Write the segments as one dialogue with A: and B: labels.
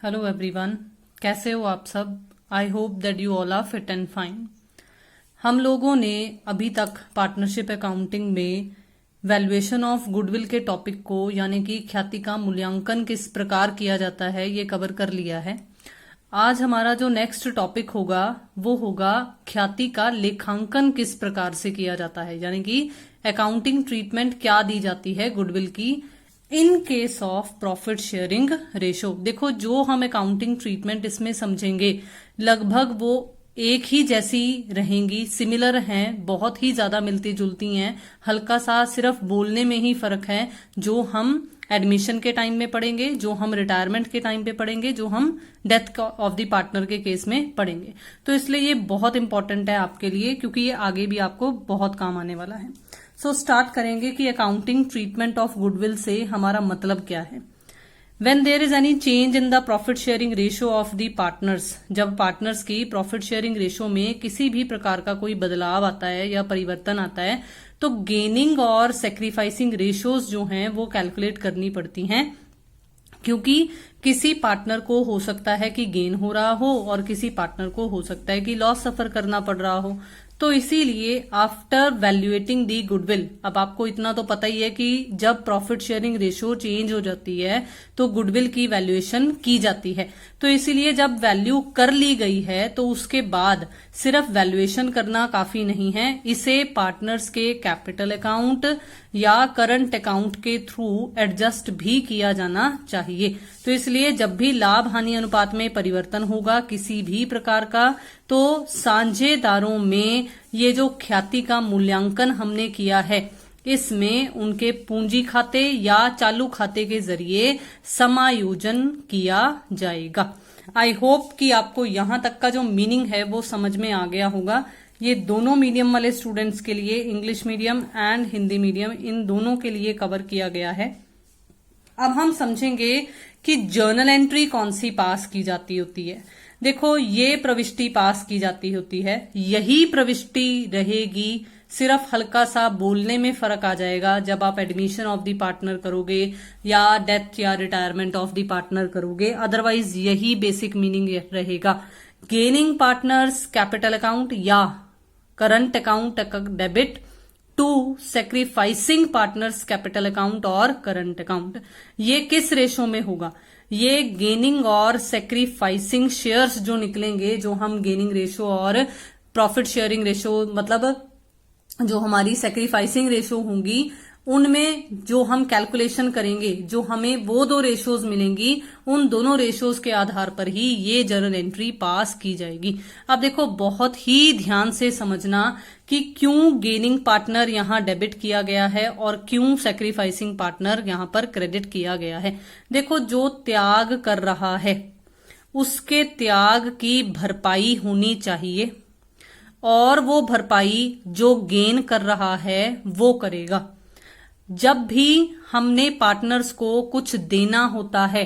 A: Hello everyone, कैसे हो आप सब। I hope that you all are fit and fine. हम लोगों ने अभी तक पार्टनरशिप अकाउंटिंग में वैल्यूएशन ऑफ गुडविल के टॉपिक को यानी कि ख्याति का मूल्यांकन किस प्रकार किया जाता है ये कवर कर लिया है। आज हमारा जो नेक्स्ट टॉपिक होगा वो होगा ख्याति का लेखांकन किस प्रकार से किया जाता है, यानी कि अकाउंटिंग ट्रीटमेंट क्या दी जाती है गुडविल की in case of profit sharing ratio. देखो, जो हम अकाउंटिंग ट्रीटमेंट इसमें समझेंगे लगभग वो एक ही जैसी रहेंगी, सिमिलर हैं, बहुत ही ज्यादा मिलती जुलती हैं। हल्का सा सिर्फ बोलने में ही फर्क है, जो हम एडमिशन के टाइम में पढ़ेंगे, जो हम रिटायरमेंट के टाइम पे पढ़ेंगे, जो हम डेथ ऑफ द पार्टनर के केस में पढ़ेंगे। तो इसलिए ये बहुत इंपॉर्टेंट है आपके लिए, क्योंकि ये आगे भी आपको बहुत काम आने वाला है। सो स्टार्ट करेंगे कि अकाउंटिंग ट्रीटमेंट ऑफ गुडविल से हमारा मतलब क्या है। When there is any change in the profit sharing ratio of the partners, जब पार्टनर्स की प्रॉफिट शेयरिंग रेशो में किसी भी प्रकार का कोई बदलाव आता है या परिवर्तन आता है तो गेनिंग और सेक्रीफाइसिंग रेशियोज जो हैं वो कैलकुलेट करनी पड़ती हैं, क्योंकि किसी पार्टनर को हो सकता है कि गेन हो रहा हो और किसी पार्टनर को हो सकता है कि लॉस सफर करना पड़ रहा हो। तो इसीलिए आफ्टर वैल्यूएटिंग दी गुडविल, अब आपको इतना तो पता ही है कि जब प्रॉफिट शेयरिंग रेशियो चेंज हो जाती है तो गुडविल की वैल्यूएशन की जाती है। तो इसीलिए जब वैल्यू कर ली गई है तो उसके बाद सिर्फ वैल्यूएशन करना काफी नहीं है, इसे पार्टनर्स के कैपिटल अकाउंट या करंट अकाउंट के थ्रू एडजस्ट भी किया जाना चाहिए। तो इसलिए जब भी लाभ हानि अनुपात में परिवर्तन होगा किसी भी प्रकार का, तो साझेदारों में ये जो ख्याति का मूल्यांकन हमने किया है इसमें उनके पूंजी खाते या चालू खाते के जरिए समायोजन किया जाएगा। आई होप कि आपको यहां तक का जो मीनिंग है वो समझ में आ गया होगा। ये दोनों मीडियम वाले स्टूडेंट्स के लिए, English medium and Hindi medium, इन दोनों के लिए कवर किया गया है। अब हम समझेंगे कि जर्नल एंट्री कौन सी पास की जाती होती है। देखो, ये प्रविष्टि पास की जाती होती है, यही प्रविष्टि रहेगी, सिर्फ हल्का सा बोलने में फर्क आ जाएगा जब आप एडमिशन ऑफ द पार्टनर करोगे या डेथ या रिटायरमेंट ऑफ द पार्टनर करोगे, अदरवाइज यही बेसिक मीनिंग रहेगा। गेनिंग पार्टनर्स कैपिटल अकाउंट या current account debit to sacrificing partners capital account और करंट अकाउंट। ये किस रेशो में होगा? ये गेनिंग और सेक्रीफाइसिंग शेयर्स जो निकलेंगे, जो हम गेनिंग रेशो और प्रॉफिट शेयरिंग रेशो, मतलब जो हमारी सेक्रीफाइसिंग रेशो होंगी, उनमें जो हम कैलकुलेशन करेंगे, जो हमें वो दो रेशोज मिलेंगी, उन दोनों रेशोज के आधार पर ही ये जर्नल एंट्री पास की जाएगी। अब देखो, बहुत ही ध्यान से समझना कि क्यों गेनिंग पार्टनर यहां डेबिट किया गया है और क्यों सेक्रीफाइसिंग पार्टनर यहां पर क्रेडिट किया गया है। देखो, जो त्याग कर रहा है उसके त्याग की भरपाई होनी चाहिए और वो भरपाई जो गेन कर रहा है वो करेगा। जब भी हमने पार्टनर्स को कुछ देना होता है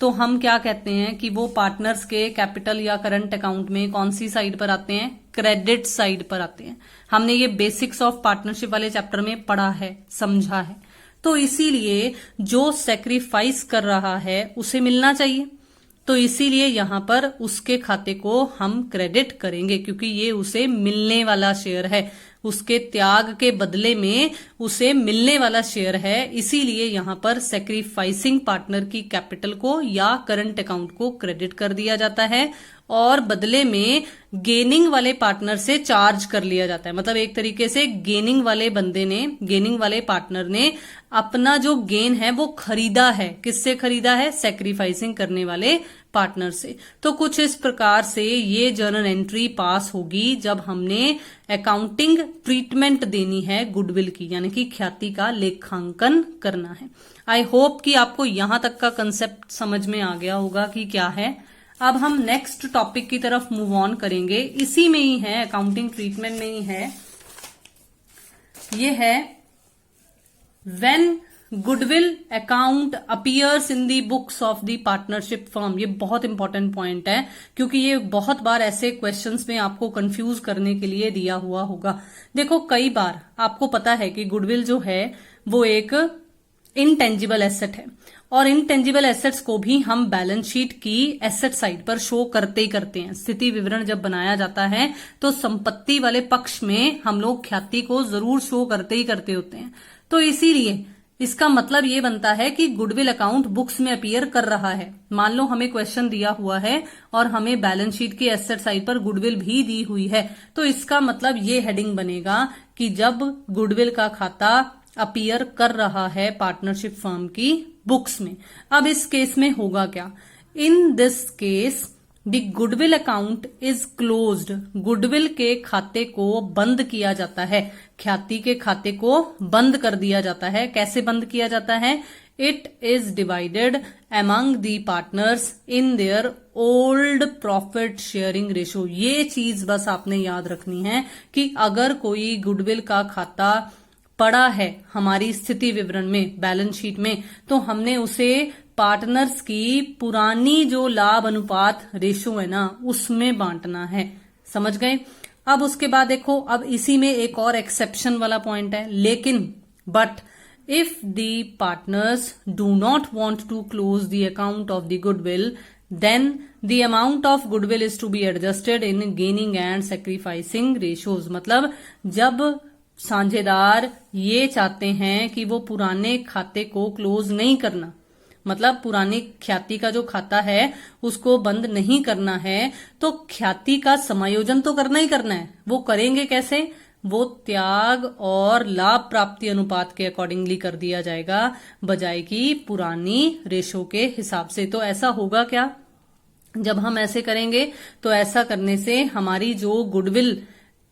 A: तो हम क्या कहते हैं कि वो पार्टनर्स के कैपिटल या करंट अकाउंट में कौन सी साइड पर आते हैं? क्रेडिट साइड पर आते हैं। हमने ये बेसिक्स ऑफ पार्टनरशिप वाले चैप्टर में पढ़ा है, समझा है। तो इसीलिए जो सेक्रीफाइस कर रहा है उसे मिलना चाहिए, तो इसीलिए यहां पर उसके खाते को हम क्रेडिट करेंगे, क्योंकि ये उसे मिलने वाला शेयर है, उसके त्याग के बदले में उसे मिलने वाला शेयर है। इसीलिए यहां पर सेक्रीफाइसिंग पार्टनर की कैपिटल को या करंट अकाउंट को क्रेडिट कर दिया जाता है और बदले में गेनिंग वाले पार्टनर से चार्ज कर लिया जाता है। मतलब एक तरीके से गेनिंग वाले बंदे ने, गेनिंग वाले पार्टनर ने अपना जो गेन है वो खरीदा है। किससे खरीदा है? सेक्रीफाइसिंग करने वाले पार्टनर से। तो कुछ इस प्रकार से ये जर्नल एंट्री पास होगी जब हमने अकाउंटिंग ट्रीटमेंट देनी है गुडविल की, यानी कि ख्याति का लेखांकन करना है। आई होप कि आपको यहां तक का कंसेप्ट समझ में आ गया होगा कि क्या है। अब हम नेक्स्ट टॉपिक की तरफ मूव ऑन करेंगे, इसी में ही है, अकाउंटिंग ट्रीटमेंट में ही है। ये है when goodwill account appears in the books of the partnership firm. ये बहुत इंपॉर्टेंट पॉइंट है, क्योंकि ये बहुत बार ऐसे क्वेश्चंस में आपको कंफ्यूज करने के लिए दिया हुआ होगा। देखो, कई बार आपको पता है कि गुडविल जो है वो एक इनटेंजिबल एसेट है और इनटेंजिबल एसेट्स को भी हम बैलेंस शीट की एसेट साइड पर शो करते ही करते हैं। स्थिति विवरण जब बनाया जाता है तो संपत्ति वाले पक्ष में हम लोग ख्याति को जरूर शो करते ही करते होते हैं। तो इसीलिए इसका मतलब ये बनता है कि गुडविल अकाउंट बुक्स में अपीयर कर रहा है। मान लो हमें क्वेश्चन दिया हुआ है और हमें बैलेंस शीट की एसेट साइड पर गुडविल भी दी हुई है, तो इसका मतलब ये हेडिंग बनेगा कि जब गुडविल का खाता अपीयर कर रहा है पार्टनरशिप फर्म की बुक्स में। अब इस केस में होगा क्या? In this case the goodwill account is closed. Goodwill के खाते को बंद किया जाता है, ख्याति के खाते को बंद कर दिया जाता है। कैसे बंद किया जाता है? It is divided among the partners in their old profit sharing ratio. ये चीज बस आपने याद रखनी है कि अगर कोई गुडविल का खाता पड़ा है हमारी स्थिति विवरण में, बैलेंस शीट में, तो हमने उसे पार्टनर्स की पुरानी जो लाभ अनुपात रेशो है ना, उसमें बांटना है। समझ गए? अब उसके बाद देखो, अब इसी में एक और एक्सेप्शन वाला पॉइंट है, लेकिन but if the partners do not want to close the account of the goodwill, then the amount of goodwill is to be adjusted in gaining and sacrificing ratios. मतलब जब साझेदार ये चाहते हैं कि वो पुराने खाते को क्लोज नहीं करना, मतलब पुरानी ख्याति का जो खाता है उसको बंद नहीं करना है, तो ख्याति का समायोजन तो करना ही करना है। वो करेंगे कैसे? वो त्याग और लाभ प्राप्ति अनुपात के अकॉर्डिंगली कर दिया जाएगा, बजाय की पुरानी रेशो के हिसाब से। तो ऐसा होगा क्या? जब हम ऐसे करेंगे तो ऐसा करने से हमारी जो गुडविल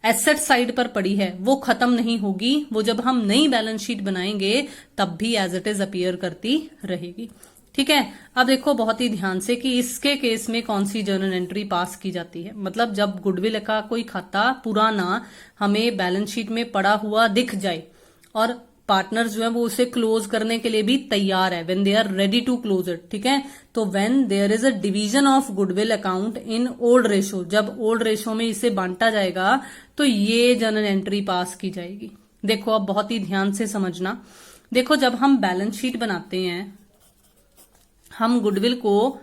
A: एसेट साइड पर पड़ी है वो खत्म नहीं होगी, वो जब हम नई बैलेंस शीट बनाएंगे तब भी एज इट इज अपीयर करती रहेगी। ठीक है? अब देखो बहुत ही ध्यान से कि इसके केस में कौन सी जर्नल एंट्री पास की जाती है। मतलब जब गुडविल का कोई खाता पुराना हमें बैलेंस शीट में पड़ा हुआ दिख जाए और पार्टनर्स जो है वो उसे क्लोज करने के लिए भी तैयार है, when they are ready to close it. ठीक है? तो when there is a division of goodwill account in old ratio, जब ओल्ड रेशो में इसे बांटा जाएगा तो ये जर्नल एंट्री पास की जाएगी। देखो अब बहुत ही ध्यान से समझना। देखो जब हम बैलेंस शीट बनाते हैं, हम गुडविल को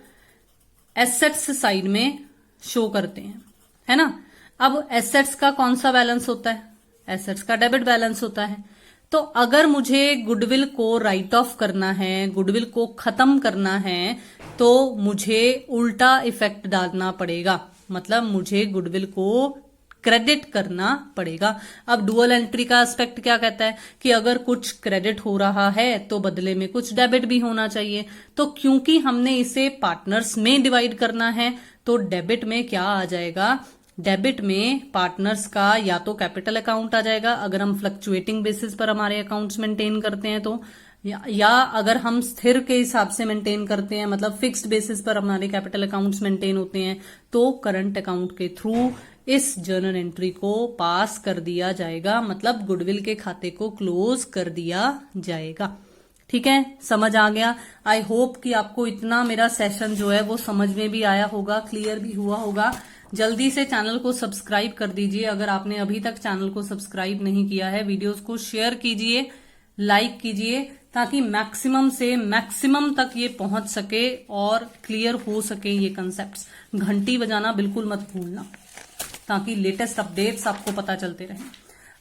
A: एसेट्स साइड में शो करते हैं, है ना? अब एसेट्स का कौन सा बैलेंस होता है? एसेट्स का डेबिट बैलेंस होता है। तो अगर मुझे गुडविल को राइट ऑफ करना है, गुडविल को खत्म करना है, तो मुझे उल्टा इफेक्ट डालना पड़ेगा। मतलब मुझे गुडविल को क्रेडिट करना पड़ेगा। अब डुअल एंट्री का एस्पेक्ट क्या कहता है कि अगर कुछ क्रेडिट हो रहा है तो बदले में कुछ डेबिट भी होना चाहिए। तो क्योंकि हमने इसे पार्टनर्स में डिवाइड करना है, तो डेबिट में क्या आ जाएगा? डेबिट में पार्टनर्स का या तो कैपिटल अकाउंट आ जाएगा, अगर हम फ्लक्चुएटिंग बेसिस पर हमारे अकाउंट्स मेंटेन करते हैं तो, या अगर हम स्थिर के हिसाब से मेंटेन करते हैं, मतलब फिक्स्ड बेसिस पर हमारे कैपिटल अकाउंट्स मेंटेन होते हैं, तो करंट अकाउंट के थ्रू इस जर्नल एंट्री को पास कर दिया जाएगा। मतलब गुडविल के खाते को क्लोज कर दिया जाएगा। ठीक है? समझ आ गया? आई होप कि आपको इतना मेरा सेशन जो है वो समझ में भी आया होगा, क्लियर भी हुआ होगा। जल्दी से चैनल को सब्सक्राइब कर दीजिए। अगर आपने अभी तक चैनल को सब्सक्राइब नहीं किया है, वीडियोस को शेयर कीजिए, लाइक कीजिए, ताकि मैक्सिमम से मैक्सिमम तक ये पहुंच सके और क्लियर हो सके ये कंसेप्ट्स। घंटी बजाना बिल्कुल मत भूलना, ताकि लेटेस्ट अपडेट्स आपको पता चलते रहें।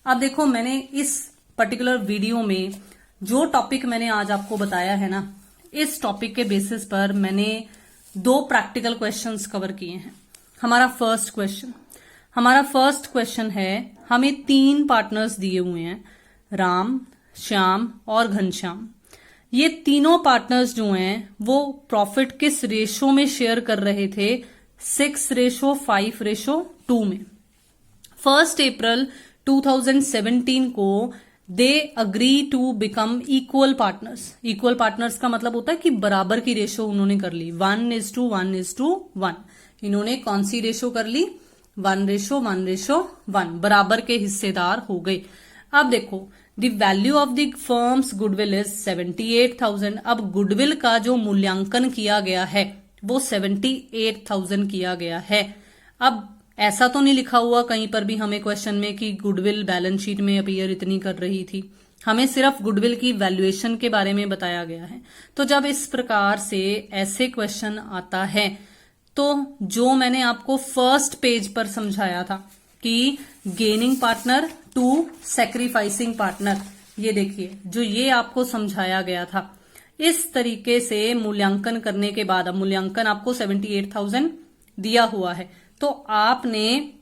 A: अब देखो, मैंने इस पर्टिकुलर वीडियो में जो टॉपिक मैंने आज आपको बताया है ना, इस टॉपिक के बेसिस पर मैंने 2 प्रैक्टिकल क्वेश्चंस कवर किए हैं। हमारा फर्स्ट क्वेश्चन है, हमें 3 पार्टनर्स दिए हुए हैं, राम, श्याम और घनश्याम। ये तीनों पार्टनर्स जो हैं वो प्रॉफिट किस रेशो में शेयर कर रहे थे? 6:5:2 में। 1 अप्रैल 2017 को they agree to become equal partners. Equal partners का मतलब होता है कि बराबर की रेशो उन्होंने कर ली, 1:1:1। इन्होंने कौन सी रेशो कर ली? 1:1:1, बराबर के हिस्सेदार हो गए। अब देखो, the value of the firms goodwill is 78,000। अब गुडविल का जो मूल्यांकन किया गया है वो 78,000 किया गया है। अब ऐसा तो नहीं लिखा हुआ कहीं पर भी हमें क्वेश्चन में कि गुडविल बैलेंस शीट में अपीयर इतनी कर रही थी, हमें सिर्फ गुडविल की वैल्यूएशन के बारे में बताया गया है। तो जब इस प्रकार से ऐसे क्वेश्चन आता है तो जो मैंने आपको फर्स्ट पेज पर समझाया था कि gaining partner to sacrificing partner, ये देखिए जो ये आपको समझाया गया था, इस तरीके से मूल्यांकन करने के बाद, अब मूल्यांकन आपको 78,000 दिया हुआ है, तो आपने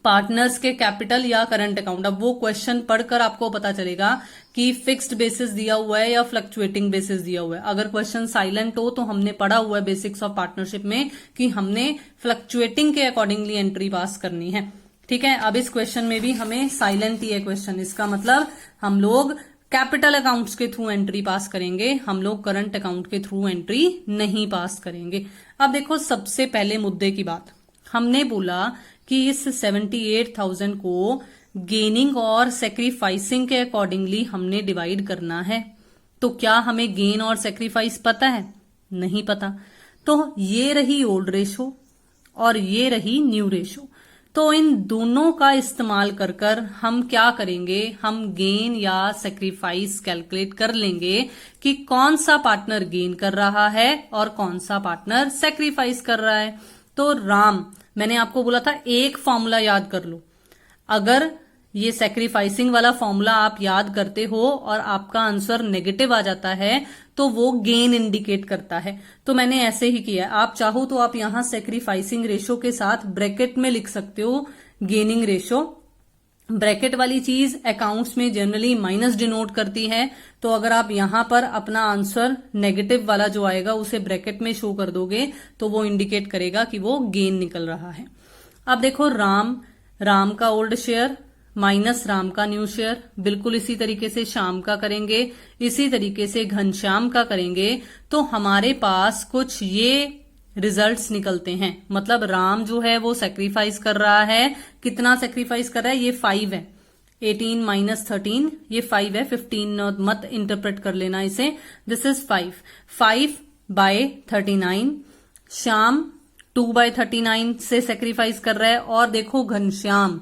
A: पार्टनर्स के कैपिटल या करंट अकाउंट, अब वो क्वेश्चन पढ़कर आपको पता चलेगा कि फिक्स्ड बेसिस दिया हुआ है या फ्लक्चुएटिंग बेसिस दिया हुआ है। अगर क्वेश्चन साइलेंट हो तो हमने पढ़ा हुआ है बेसिक्स ऑफ पार्टनरशिप में कि हमने फ्लक्चुएटिंग के अकॉर्डिंगली एंट्री पास करनी है। ठीक है, अब इस क्वेश्चन में भी हमें साइलेंट ही है क्वेश्चन, इसका मतलब हम लोग कैपिटल अकाउंट्स के थ्रू एंट्री पास करेंगे, हम लोग करंट अकाउंट के थ्रू एंट्री नहीं पास करेंगे। अब देखो सबसे पहले मुद्दे की बात, हमने बोला कि इस 78,000 को गेनिंग और सेक्रीफाइसिंग के अकॉर्डिंगली हमने डिवाइड करना है। तो क्या हमें गेन और सेक्रीफाइस पता है? नहीं पता। तो ये रही ओल्ड रेशो और ये रही न्यू रेशो, तो इन दोनों का इस्तेमाल कर कर हम क्या करेंगे, हम गेन या सेक्रीफाइस कैलकुलेट कर लेंगे कि कौन सा पार्टनर गेन कर रहा है और कौन सा पार्टनर सेक्रीफाइस कर रहा है। तो राम, मैंने आपको बोला था एक फॉर्मूला याद कर लो, अगर ये सेक्रीफाइसिंग वाला फॉर्मूला आप याद करते हो और आपका आंसर नेगेटिव आ जाता है तो वो गेन इंडिकेट करता है। तो मैंने ऐसे ही किया, आप चाहो तो आप यहां सेक्रीफाइसिंग रेशो के साथ ब्रैकेट में लिख सकते हो गेनिंग रेशो। ब्रैकेट वाली चीज अकाउंट्स में जनरली माइनस डिनोट करती है, तो अगर आप यहां पर अपना आंसर नेगेटिव वाला जो आएगा उसे ब्रैकेट में शो कर दोगे तो वो इंडिकेट करेगा कि वो गेन निकल रहा है। अब देखो राम का ओल्ड शेयर माइनस राम का न्यू शेयर, बिल्कुल इसी तरीके से श्याम का करेंगे, इसी तरीके से घनश्याम का करेंगे, तो हमारे पास कुछ ये रिजल्ट्स निकलते हैं। मतलब राम जो है वो सेक्रीफाइस कर रहा है, कितना सेक्रीफाइस कर रहा है, ये 5 है, 18 माइनस 13 ये 5 है, 15 मत इंटरप्रेट कर लेना इसे, दिस इज 5 बाय 39। श्याम 2/39 से सेक्रीफाइस कर रहा है। और देखो घनश्याम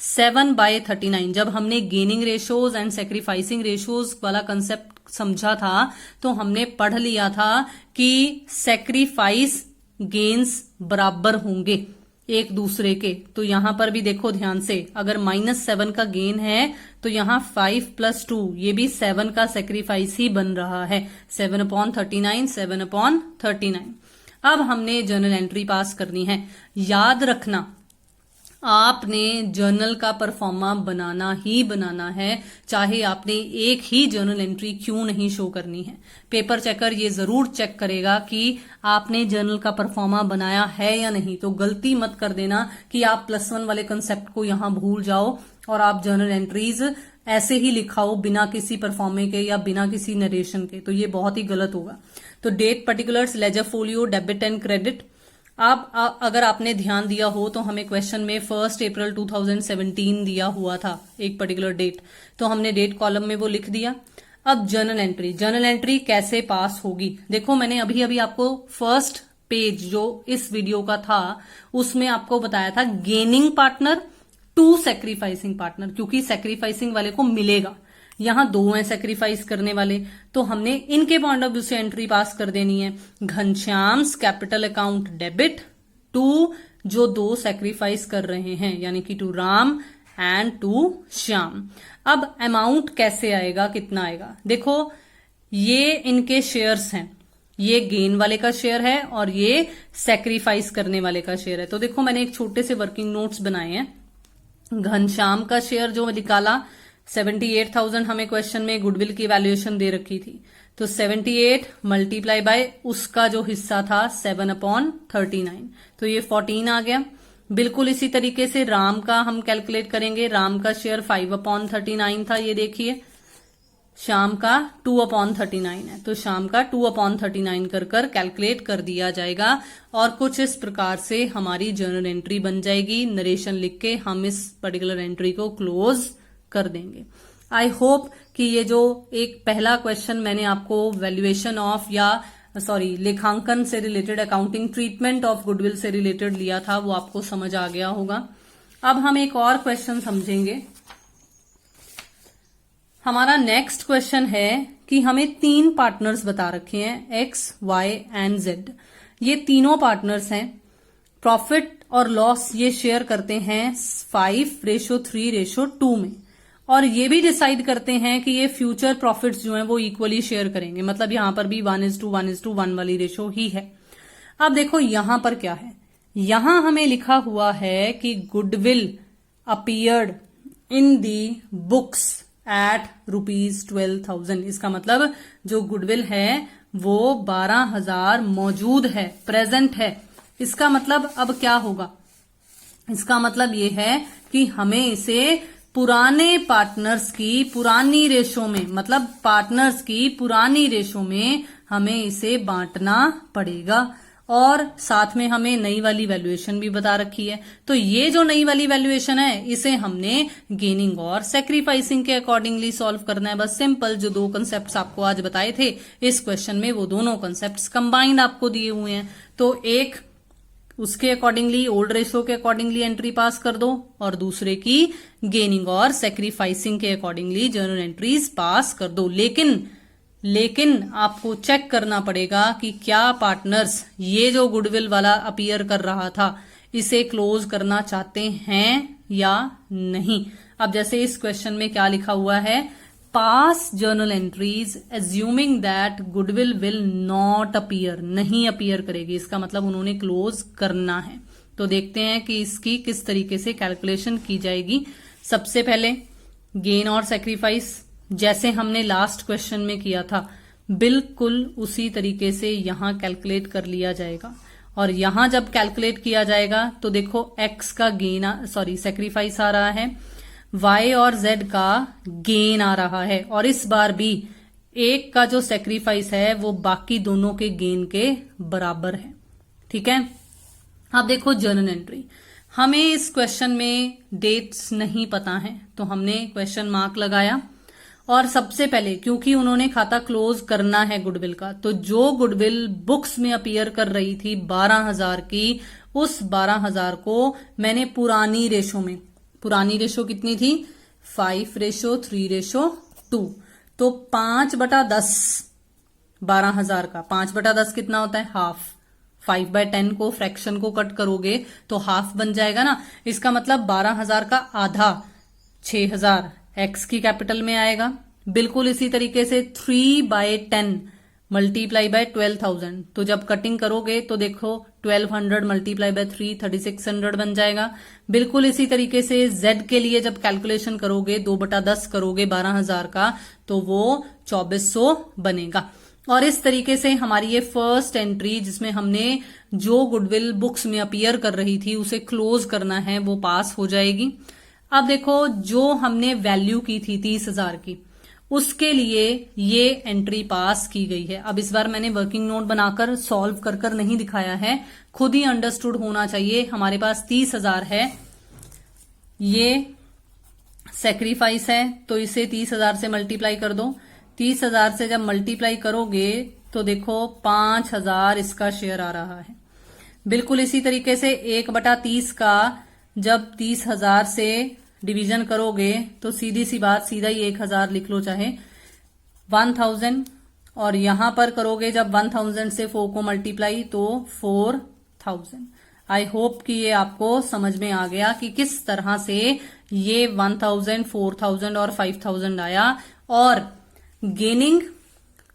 A: 7/39। जब हमने gaining ratios and sacrificing ratios वाला कंसेप्ट समझा था तो हमने पढ़ लिया था कि सेक्रीफाइस गेन्स बराबर होंगे एक दूसरे के। तो यहां पर भी देखो ध्यान से, अगर -7 का गेन है तो यहां 5 + 2 ये भी 7 का सेक्रीफाइस ही बन रहा है, 7/39 7/39। अब हमने जर्नल एंट्री पास करनी है। याद रखना आपने जर्नल का परफॉर्मा बनाना ही बनाना है, चाहे आपने एक ही जर्नल एंट्री क्यों नहीं शो करनी है। पेपर चेकर ये जरूर चेक करेगा कि आपने जर्नल का परफॉर्मा बनाया है या नहीं। तो गलती मत कर देना कि आप +1 वाले कंसेप्ट को यहां भूल जाओ और आप जर्नल एंट्रीज ऐसे ही लिखाओ बिना किसी परफॉर्मे के या बिना किसी नरेशन के, तो ये बहुत ही गलत होगा। तो date particulars, ledger folio, debit and credit. अब अगर आपने ध्यान दिया हो तो हमें क्वेश्चन में 1 अप्रैल 2017 दिया हुआ था एक पर्टिकुलर डेट, तो हमने डेट कॉलम में वो लिख दिया। अब जर्नल एंट्री कैसे पास होगी, देखो मैंने अभी आपको फर्स्ट पेज जो इस वीडियो का था उसमें आपको बताया था gaining partner to sacrificing partner, क्योंकि सेक्रीफाइसिंग वाले को मिलेगा, यहां 2 हैं सेक्रीफाइस करने वाले, तो हमने इनके पॉइंट ऑफ व्यू से एंट्री पास कर देनी है। Ghanshyam's capital account debit to जो 2 सेक्रीफाइस कर रहे हैं, यानी कि to Ram and to Shyam. अब अमाउंट कैसे आएगा, कितना आएगा, देखो ये इनके शेयर्स हैं, ये गेन वाले का शेयर है और ये सेक्रीफाइस करने वाले का शेयर है। तो देखो मैंने एक छोटे से वर्किंग नोट्स बनाए हैं। घनश्याम का शेयर जो निकाला 78,000, हमें क्वेश्चन में गुडविल की वैल्यूएशन दे रखी थी, तो 78 मल्टीप्लाई बाय उसका जो हिस्सा था 7/39, तो ये 14 आ गया। बिल्कुल इसी तरीके से राम का हम कैलकुलेट करेंगे, राम का शेयर 5/39 था, ये देखिए, श्याम का 2/39 है, तो श्याम का 2/39 कर कर कैलकुलेट कर दिया जाएगा और कुछ इस प्रकार से हमारी जर्नल एंट्री बन जाएगी। नरेशन लिख के हम इस पर्टिकुलर एंट्री को क्लोज कर देंगे। आई होप कि ये जो एक पहला क्वेश्चन मैंने आपको वैल्यूएशन ऑफ लेखांकन से related, accounting treatment of goodwill से रिलेटेड लिया था वो आपको समझ आ गया होगा। अब हम एक और क्वेश्चन समझेंगे। हमारा नेक्स्ट क्वेश्चन है कि हमें 3 पार्टनर्स बता रखे हैं एक्स, वाई एंड जेड। ये तीनों पार्टनर्स हैं, प्रॉफिट और लॉस ये शेयर करते हैं 5:3:2 में, और ये भी डिसाइड करते हैं कि ये फ्यूचर प्रॉफिट्स जो हैं वो इक्वली शेयर करेंगे। मतलब यहां पर भी 1:1:1 वाली रेशो ही है। अब देखो यहां पर क्या है, यहां हमें लिखा हुआ है कि goodwill appeared in the books at ₹12,000। इसका मतलब जो गुडविल है वो 12,000 मौजूद है, प्रेजेंट है। इसका मतलब अब क्या होगा, इसका मतलब ये है कि हमें इसे पुराने पार्टनर्स की पुरानी रेशो में, मतलब पार्टनर्स की पुरानी रेशो में हमें इसे बांटना पड़ेगा, और साथ में हमें नई वाली वैल्यूएशन भी बता रखी है। तो ये जो नई वाली वैल्यूएशन है इसे हमने गेनिंग और सैक्रिफाइसिंग के अकॉर्डिंगली सॉल्व करना है। बस सिंपल, जो 2 कंसेप्ट आपको आज बताए थे इस क्वेश्चन में, वो दोनों कंसेप्ट कंबाइंड आपको दिए हुए हैं। तो एक उसके अकॉर्डिंगली, ओल्ड रेशो के अकॉर्डिंगली एंट्री पास कर दो, और दूसरे की गेनिंग और सैक्रिफाइसिंग के अकॉर्डिंगली जर्नल एंट्रीज पास कर दो। लेकिन आपको चेक करना पड़ेगा कि क्या पार्टनर्स ये जो गुडविल वाला अपीयर कर रहा था इसे क्लोज करना चाहते हैं या नहीं। अब जैसे इस क्वेश्चन में क्या लिखा हुआ है, पास journal entries assuming that goodwill will not appear, नहीं अपीयर करेगी। इसका मतलब उन्होंने क्लोज करना है। तो देखते हैं कि इसकी किस तरीके से कैलकुलेशन की जाएगी। सबसे पहले गेन और सैक्रिफाइस जैसे हमने लास्ट क्वेश्चन में किया था, बिल्कुल उसी तरीके से यहां कैलकुलेट कर लिया जाएगा। और यहां जब कैलकुलेट किया जाएगा तो देखो एक्स का गेन, सैक्रिफाइस आ रहा है, वाई और जेड का गेन आ रहा है, और इस बार भी एक का जो सैक्रिफाइस है वो बाकी दोनों के गेन के बराबर है। ठीक है। अब देखो जर्नल एंट्री, हमें इस क्वेश्चन में डेट्स नहीं पता है तो हमने क्वेश्चन मार्क लगाया। और सबसे पहले क्योंकि उन्होंने खाता क्लोज करना है गुडविल का, तो जो गुडविल बुक्स में अपीयर कर रही थी 12,000 की, उस 12,000 को मैंने पुरानी रेशो में, पुरानी रेशो कितनी थी 5:3:2, तो 5/10 12,000 का 5/10 कितना होता है, हाफ। 5/10 को फ्रैक्शन को कट करोगे तो हाफ बन जाएगा ना। इसका मतलब 12,000 का आधा 6,000 एक्स की कैपिटल में आएगा। बिल्कुल इसी तरीके से 3/10 मल्टीप्लाई बाय 12,000, तो जब कटिंग करोगे तो देखो 1200 मल्टीप्लाई बाय 3 3600 बन जाएगा। बिल्कुल इसी तरीके से जेड के लिए जब कैलकुलेशन करोगे 2/10 करोगे 12,000 का तो वो 2400 बनेगा। और इस तरीके से हमारी ये फर्स्ट एंट्री जिसमें हमने जो गुडविल बुक्स में अपीयर कर रही थी उसे क्लोज करना है वो पास हो जाएगी। अब देखो जो हमने वैल्यू की थी 30,000 की, उसके लिए ये एंट्री पास की गई है। अब इस बार मैंने वर्किंग नोट बनाकर सॉल्व कर नहीं दिखाया है, खुद ही अंडरस्टूड होना चाहिए। हमारे पास 30,000 है, ये सैक्रिफाइस है, तो इसे 30,000 से मल्टीप्लाई कर दो। 30,000 से जब मल्टीप्लाई करोगे तो देखो 5,000 इसका शेयर आ रहा है। बिल्कुल इसी तरीके से 1/30 का जब 30,000 से डिवीजन करोगे तो सीधी सी बात, सीधा ही 1,000 लिख लो चाहे 1,000, और यहां पर करोगे जब 1,000 से 4 को मल्टीप्लाई तो 4,000। आई होप कि ये आपको समझ में आ गया कि किस तरह से ये 1,000, 4,000 और 5,000 आया, और गेनिंग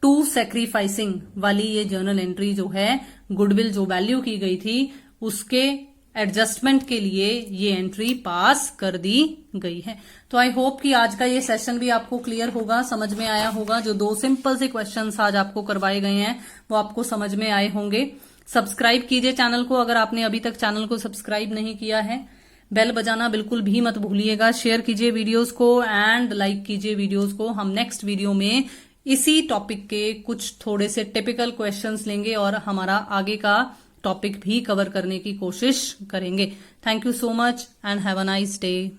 A: टू सैक्रिफाइसिंग वाली ये जर्नल एंट्री जो है, गुडविल जो वैल्यू की गई थी उसके एडजस्टमेंट के लिए ये एंट्री पास कर दी गई है। तो आई होप कि आज का ये सेशन भी आपको क्लियर होगा, समझ में आया होगा। जो 2 सिंपल से क्वेश्चंस आज आपको करवाए गए हैं वो आपको समझ में आए होंगे। सब्सक्राइब कीजिए चैनल को अगर आपने अभी तक चैनल को सब्सक्राइब नहीं किया है। बेल बजाना बिल्कुल भी मत भूलिएगा। शेयर कीजिए वीडियोस को एंड लाइक कीजिए वीडियोस को। हम नेक्स्ट वीडियो में इसी टॉपिक के कुछ थोड़े से टिपिकल क्वेश्चंस लेंगे और हमारा आगे का टॉपिक भी कवर करने की कोशिश करेंगे। Thank you so much and have a nice day.